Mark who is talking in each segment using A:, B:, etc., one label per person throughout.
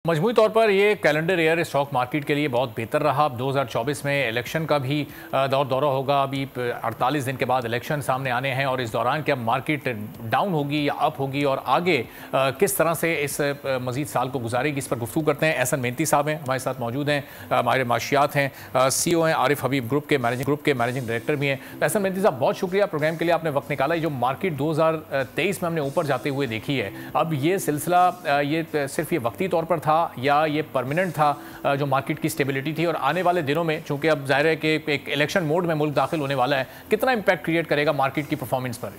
A: मजमूई तौर पर ये कैलेंडर ईयर स्टॉक मार्केट के लिए बहुत बेहतर रहा। अब 2024 में इलेक्शन का भी दौरा होगा। अभी 48 दिन के बाद इलेक्शन सामने आने हैं और इस दौरान क्या मार्केट डाउन होगी या अप होगी और आगे किस तरह से इस मजीद साल को गुजारेगी, इस पर गुफ्तगू करते हैं। एहसन मेहनती साहब हैं हमारे साथ मौजूद हैं, हमारे माशियात हैं, CEO हैं, आरिफ हबीब ग्रुप के मैनेजिंग डायरेक्टर भी हैं। एहसन मेहनती साहब, बहुत शुक्रिया प्रोग्राम के लिए, आपने वक्त निकाला। जो मार्केट 2023 में हमने ऊपर जाते हुए देखी है, अब ये सिलसिला ये सिर्फ ये वक्ती तौर पर था या ये परमानेंट था जो मार्केट की स्टेबिलिटी थी, और आने वाले दिनों में चूंकि अब जाहिर है कि एक इलेक्शन मोड में मुल्क दाखिल होने वाला है, कितना इंपैक्ट क्रिएट करेगा मार्केट की परफॉर्मेंस पर?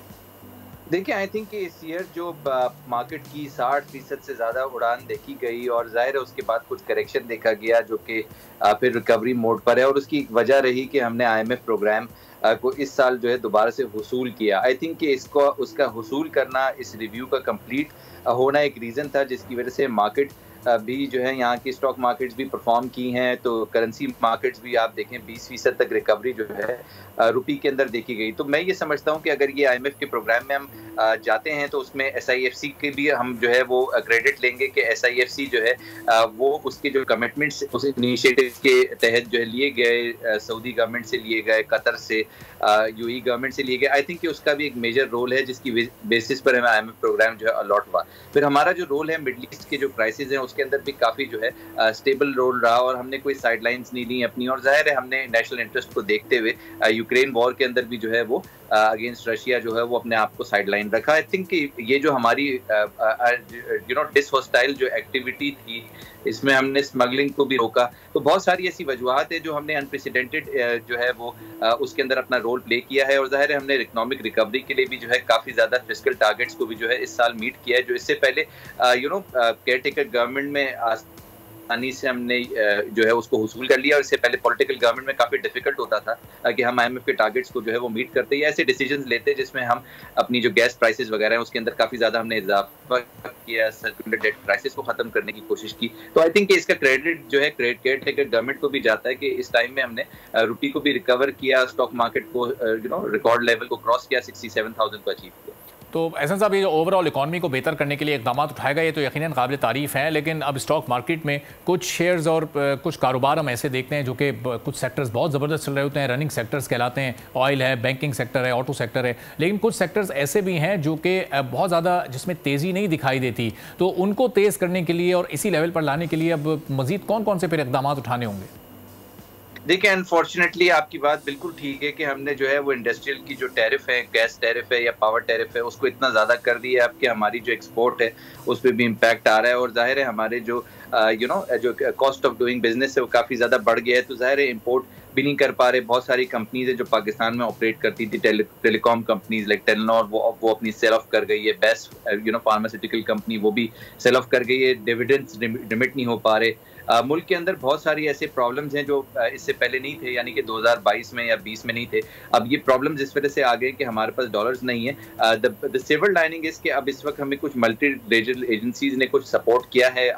B: देखिए, आई थिंक कि इस ईयर जो मार्केट की 60% से ज़्यादा उड़ान देखी गई और जाहिर है उसके बाद कुछ करेक्शन देखा गया जो कि फिर रिकवरी मोड पर है, और उसकी वजह रही कि हमने IMF प्रोग्राम को इस साल जो है दोबारा से हुसूल किया। आई थिंक कि इसको उसका हुसूल करना, इस रिव्यू का कंप्लीट होना एक रीज़न था जिसकी वजह से मार्केट भी जो है, यहाँ की स्टॉक मार्केट्स भी परफॉर्म की हैं, तो करेंसी मार्केट्स भी आप देखें 20% तक रिकवरी जो है रुपी के अंदर देखी गई। तो मैं ये समझता हूँ कि अगर ये IMF के प्रोग्राम में हम जाते हैं तो उसमें SIFC के भी हम जो है वो क्रेडिट लेंगे कि SIFC जो है वो उसके जो कमिटमेंट्स उस इनिशिएटिव के तहत जो है लिए गए, सऊदी गवर्नमेंट से लिए गए, कतर से, UAE गवर्नमेंट से लिए गए, आई थिंक कि उसका भी एक मेजर रोल है जिसकी बेसिस पर हमें IMF प्रोग्राम जो है अलॉट हुआ। फिर हमारा जो रोल है मिडल ईस्ट के जो क्राइसिस हैं उसके अंदर भी काफ़ी जो है स्टेबल रोल रहा और हमने कोई साइडलाइंस नहीं ली अपनी, और जाहिर है हमने नेशनल इंटरेस्ट को देखते हुए यूक्रेन वॉर के अंदर भी जो है वो अगेंस्ट रशिया जो है वो अपने आप को साइडलाइन रखा। आई थिंक कि ये जो हमारी डिसहोस्टाइल जो एक्टिविटी थी, इसमें हमने स्मगलिंग को भी रोका। तो बहुत सारी ऐसी वजूहत है जो हमने अनप्रेसिडेंटेड जो है वो उसके अंदर अपना रोल प्ले किया है, और जाहिर है हमने इकोनॉमिक रिकवरी के लिए भी जो है काफ़ी ज़्यादा फिस्कल टारगेट्स को भी जो है इस साल मीट किया है, जो इससे पहले केयर टेकर गवर्नमेंट में आसानी से हमने जो है उसको हुसूल कर लिया, और इससे पहले पॉलिटिकल गवर्नमेंट में काफ़ी डिफिकल्ट होता था कि हम IMF के टारगेट्स को जो है वो मीट करते या ऐसे डिसीजंस लेते जिसमें हम अपनी जो गैस प्राइसेस वगैरह हैं उसके अंदर काफ़ी ज़्यादा हमने इजाफा किया, सर्कुलर डेट क्राइसिस को ख़त्म करने की कोशिश की। तो आई थिंक कि इसका क्रेडिट जो है केयर टेकर गवर्नमेंट को भी जाता है कि इस टाइम में हमने रुपी को भी रिकवर किया, स्टॉक मार्केट को रिकॉर्ड लेवल को क्रॉस किया, 67,000 को अचीव किया।
A: तो एहसन साहब, ये जो ओवरऑल इकॉनमी को बेहतर करने के लिए इकदाम उठाएगा, ये तो यकीनन काबिल तारीफ़ हैं, लेकिन अब स्टॉक मार्केट में कुछ शेयर्स और कुछ कारोबार हम ऐसे देखते हैं जो कि कुछ सेक्टर्स बहुत ज़बरदस्त चल रहे होते हैं, रनिंग सेक्टर्स कहलाते हैं, ऑयल है, बैंकिंग सेक्टर है, ऑटो सेक्टर है, लेकिन कुछ सेक्टर्स ऐसे भी हैं जो कि बहुत ज़्यादा जिसमें तेज़ी नहीं दिखाई देती। तो उनको तेज़ करने के लिए और इसी लेवल पर लाने के लिए अब मज़ीद कौन कौन से फिर इकदाम उठाने होंगे?
B: देखिए, अनफॉर्चुनेटली आपकी बात बिल्कुल ठीक है कि हमने जो है वो इंडस्ट्रियल की जो टैरिफ है, गैस टैरिफ है या पावर टैरिफ है, उसको इतना ज़्यादा कर दिया है अब कि हमारी जो एक्सपोर्ट है उस पर भी इम्पैक्ट आ रहा है, और जाहिर है हमारे जो जो कॉस्ट ऑफ डूइंग बिजनेस है वो काफ़ी ज़्यादा बढ़ गया है, तो जाहिर है इम्पोर्ट भी नहीं कर पा रहे। बहुत सारी कंपनीज है जो पाकिस्तान में ऑपरेट करती थी, टेलीकॉम कंपनीज लाइक टेलीनॉर, वो अपनी सेल ऑफ कर गई है। बेस्ट फार्मास्यूटिकल कंपनी वो भी सेल ऑफ कर गई है, डिविडेंड्स रिमिट नहीं हो पा रहे। मुल्क के अंदर बहुत सारी ऐसे प्रॉब्लम्स हैं जो इससे पहले नहीं थे, यानी कि 2022 में या 20 में नहीं थे। अब ये प्रॉब्लम्स इस वजह से आ गए कि हमारे पास डॉलर्स नहीं है। द सिल्वर लाइनिंग इज कि अब इस वक्त हमें कुछ मल्टी रीजनल एजेंसीज ने कुछ सपोर्ट किया है,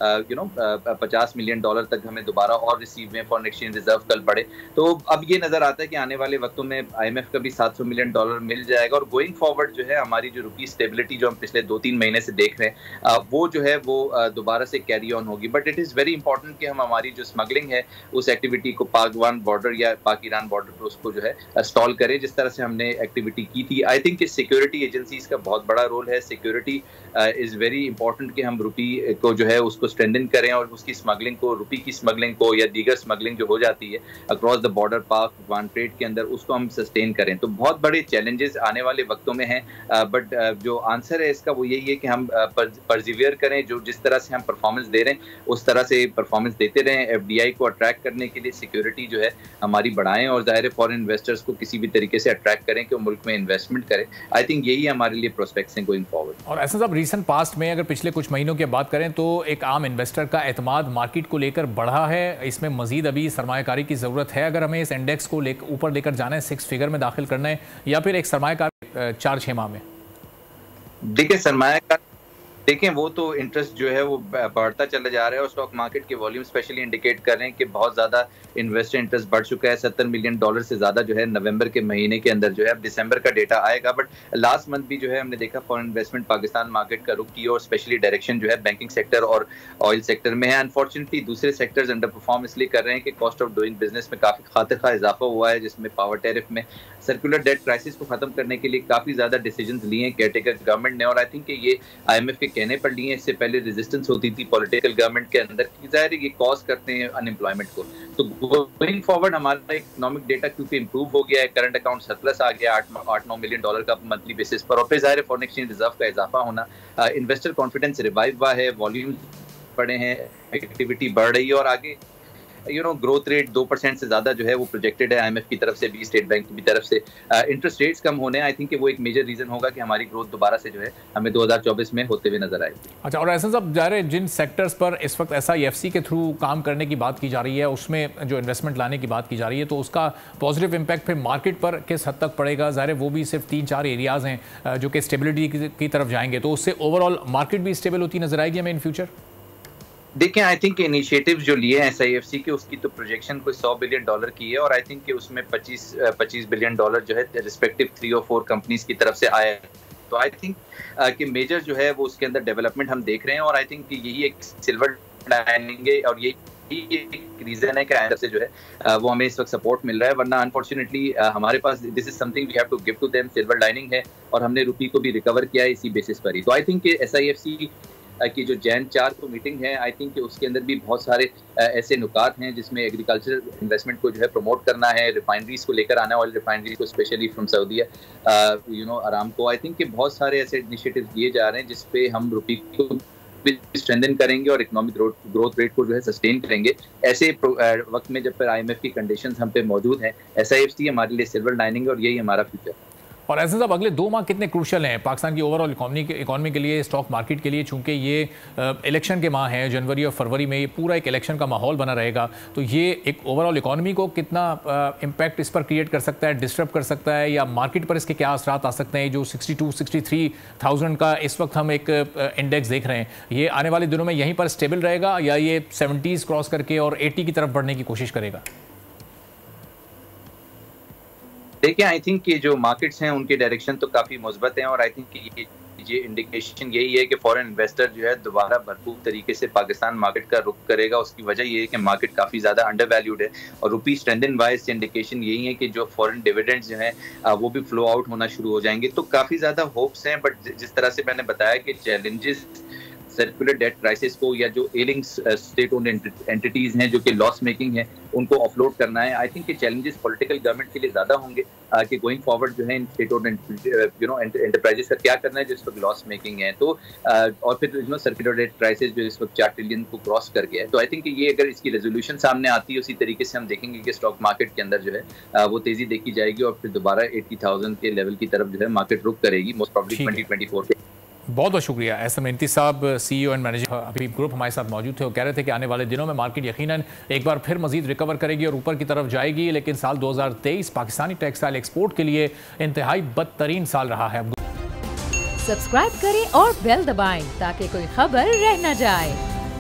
B: 50 मिलियन डॉलर तक हमें दोबारा और रिसीव में फॉरेन एक्सचेंज रिजर्व कल बढ़े। तो अब ये नजर आता है कि आने वाले वक्तों में IMF का भी 700 मिलियन डॉलर मिल जाएगा, और गोइंग फॉरवर्ड जो है हमारी जो रुपी स्टेबिलिटी जो हम पिछले 2-3 महीने से देख रहे हैं वो जो है वो दोबारा से कैरी ऑन होगी। But it is very important कि हम हमारी जो स्मगलिंग है उस एक्टिविटी को पाक-1 बॉर्डर या पाक-ईरान बॉर्डर पर उसको जो है स्टॉल करें, जिस तरह से हमने एक्टिविटी की थी। आई थिंक सिक्योरिटी एजेंसीज का बहुत बड़ा रोल है। सिक्योरिटी इज़ वेरी इंपॉर्टेंट कि हम रुपी को जो है उसको स्ट्रेंथन करें और उसकी स्मगलिंग को, रुपी की स्मगलिंग को या दीगर स्मगलिंग जो हो जाती है अक्रॉस द बॉर्डर पाक-1 ट्रेड के अंदर, उसको हम सस्टेन करें। तो बहुत बड़े चैलेंजेस आने वाले वक्तों में हैं, बट जो आंसर है इसका वो यही है कि हम परसिवियर करें, जो जिस तरह से हम परफॉर्मेंस दे रहे हैं उस तरह से परफॉर्मेंस देते रहें। FDI को अट्रैक्ट करने के लिए सिक्योरिटी जो है हमारी बढ़ाएं, और ज़ाहिर फॉरेन इन्वेस्टर्स को किसी भी तरीके से अट्रैक्ट करें कि वो मुल्क में इन्वेस्टमेंट करें। आई थिंक यही हमारे लिए प्रोस्पेक्ट्स हैं गोइंग फॉरवर्ड।
A: और ऐसा सब रिसेंट पास्ट में अगर पिछले कुछ महीनों की बात करें तो एक आम इन्वेस्टर का एतमाद मार्केट को लेकर बढ़ा है। इसमें मजीद अभी सरमायाकारी की ज़रूरत है अगर हमें इस इंडेक्स को ऊपर लेकर जाना है, 6 फिगर में दाखिल करना है, या फिर एक सरमायाकारी 4-6 माह में?
B: देखिए, सरमायाकारी देखें वो तो इंटरेस्ट जो है वो बढ़ता चला जा रहा है और स्टॉक मार्केट के वॉल्यूम स्पेशली इंडिकेट कर रहे हैं कि बहुत ज़्यादा इन्वेस्टर इंटरेस्ट बढ़ चुका है। $70 मिलियन से ज़्यादा जो है नवंबर के महीने के अंदर जो है, अब दिसंबर का डेटा आएगा, बट लास्ट मंथ भी जो है हमने देखा फॉरेन इन्वेस्टमेंट पाकिस्तान मार्केट का रुख की और स्पेशली डायरेक्शन जो है बैंकिंग सेक्टर और ऑयल सेक्टर में है। अनफॉर्चुनेटली दूसरे सेक्टर्स अंडर परफॉर्म इसलिए कर रहे हैं कि कॉस्ट ऑफ डूइंग बिजनेस में काफ़ी खातिरखा इजाफा हुआ है, जिसमें पावर टैरिफ में सर्कुलर डेट क्राइसिस को खत्म करने के लिए काफ़ी ज़्यादा डिसीजंस लिए हैं केयरटेकर गवर्नमेंट ने, और आई थिंक कि ये IMF के कहने पर लिए। इससे पहले रेजिस्टेंस होती थी पॉलिटिकल गवर्नमेंट के अंदर की, जाहिर है ये कॉज करते हैं अनएम्प्लॉयमेंट को। तो गोइंग फॉरवर्ड हमारा इकोनॉमिक डेटा क्योंकि इंप्रूव हो गया है, करंट अकाउंट सरप्लस आ गया $8-9 मिलियन का मंथली बेसिस पर, और फिर जाहिर है फॉरेन एक्सचेंज रिजर्व का इजाफा होना, इन्वेस्टर कॉन्फिडेंस रिवाइव हुआ है, वॉल्यूम बढ़े हैं, एक्टिविटी बढ़ रही है और आगे ग्रोथ रेट 2% से ज्यादा जो है वो प्रोजेक्टेड है IMF की तरफ से भी, स्टेट बैंक की तरफ से। इंटरेस्ट रेट्स कम होने, आई थिंक वो एक मेजर रीजन होगा कि हमारी ग्रोथ दोबारा से जो है हमें 2024 में होते हुए नजर आएगी।
A: अच्छा, और ऐसा सब जा रहे जिन सेक्टर्स पर इस वक्त SIFC के थ्रू काम करने की बात की जा रही है, उसमें जो इन्वेस्टमेंट लाने की बात की जा रही है, तो उसका पॉजिटिव इम्पैक्ट फिर मार्केट पर किस हद तक पड़ेगा? ज़ाहिर है वो भी सिर्फ 3-4 एरियाज हैं जो कि स्टेबिलिटी की तरफ जाएंगे, तो उससे ओवरऑल मार्केट भी स्टेबल होती नजर आएगी हमें इन फ्यूचर?
B: देखिए, आई थिंक इनिशिएटिव जो लिए हैं SIFC के, उसकी तो प्रोजेक्शन कोई $100 बिलियन की है और आई थिंक कि उसमें $25 बिलियन जो है रिस्पेक्टिव 3 और 4 कंपनीज की तरफ से आया है। तो आई थिंक कि मेजर जो है वो उसके अंदर डेवलपमेंट हम देख रहे हैं और आई थिंक कि यही एक सिल्वर लाइनिंग है और यही एक रीजन है कि IMF से जो है वो हमें इस वक्त सपोर्ट मिल रहा है, वरना अनफॉर्चुनेटली हमारे पास this is something we have to give to them, silver lining है और हमने रुपी को भी रिकवर किया है इसी बेसिस पर ही। तो आई थिंक कि SIFC की जो Jan 4 को मीटिंग है, आई थिंक उसके अंदर भी बहुत सारे ऐसे नुकात हैं जिसमें एग्रीकल्चर इन्वेस्टमेंट को जो है प्रमोट करना है, रिफाइनरीज को लेकर आना है, ऑयल रिफाइनरीज को specially from Saudi Aramco. I think कि बहुत सारे ऐसे इनिशिएटिव्स लिए जा रहे हैं जिसपे हम रुपी को स्ट्रेंथन करेंगे और इकोनॉमिक ग्रोथ रेट को जो है सस्टेन करेंगे। ऐसे वक्त में जब पर IMF की कंडीशंस हम पे मौजूद हैं, SIFC हमारे लिए सिल्वर लाइनिंग है और यही हमारा फ्यूचर है।
A: और ऐसे साहब अगले 2 माह कितने क्रूशल हैं पाकिस्तान की ओवरऑल इकॉनमी के लिए, स्टॉक मार्केट के लिए? चूंकि ये इलेक्शन के माह हैं, जनवरी और फरवरी में ये पूरा एक इलेक्शन का माहौल बना रहेगा, तो ये एक ओवरऑल इकॉनमी को कितना इम्पैक्ट इस पर क्रिएट कर सकता है, डिस्टर्ब कर सकता है, या मार्केट पर इसके क्या असरात आ सकते हैं? जो 62-63,000 का इस वक्त हम एक इंडेक्स देख रहे हैं, ये आने वाले दिनों में यहीं पर स्टेबल रहेगा या ये 70s क्रॉस करके और 80 की तरफ बढ़ने की कोशिश करेगा?
B: देखिए, आई थिंक कि जो मार्केट्स हैं उनके डायरेक्शन तो काफ़ी मुस्बत हैं और आई थिंक कि ये इंडिकेशन यही है कि फॉरेन इन्वेस्टर जो है दोबारा भरपूर तरीके से पाकिस्तान मार्केट का रुख करेगा। उसकी वजह ये है कि मार्केट काफ़ी ज़्यादा अंडर वैल्यूड है और रुपी स्ट्रेंथन वाइज इंडिकेशन यही है कि जो फॉरेन डिविडेंड्स जो हैं वो भी फ्लो आउट होना शुरू हो जाएंगे। तो काफ़ी ज़्यादा होप्स हैं, बट जिस तरह से मैंने बताया कि चैलेंजेस सर्कुलर डेट क्राइसिस को या जो एलिंग स्टेट ओन्ड एंटिटीज हैं जो कि लॉस मेकिंग है उनको ऑफलोड करना है। आई थिंक कि चैलेंजेस पॉलिटिकल गवर्नमेंट के लिए ज्यादा होंगे कि गोइंग फॉरवर्ड जो है इन स्टेट ओन्ड एंटरप्राइजेस का क्या करना है जो इस वक्त लॉस मेकिंग है। तो और फिर सर्कुलर डेट क्राइसिस जो इस वक्त 4 ट्रिलियन को क्रॉस कर गया है। तो आई थिंक कि ये अगर इसकी रेजोल्यूशन सामने आती है उसी तरीके से हम देखेंगे कि स्टॉक मार्केट के अंदर जो है वो तेजी देखी जाएगी और फिर दोबारा 80,000 के लेवल की तरफ जो है मार्केट रुक करेगी मोस्ट प्रॉब्ली 2024 के।
A: बहुत बहुत शुक्रिया। एहसन मेहनती साहब, CEO and manager Habib group, हमारे साथ मौजूद थे और कह रहे थे कि आने वाले दिनों में मार्केट यकीनन एक बार फिर मजीद रिकवर करेगी और ऊपर की तरफ जाएगी, लेकिन साल 2023 पाकिस्तानी टेक्सटाइल एक्सपोर्ट के लिए इंतहाई बदतरीन साल रहा है।
C: सब्सक्राइब करें और बेल दबाएं ताकि कोई खबर रह न जाए।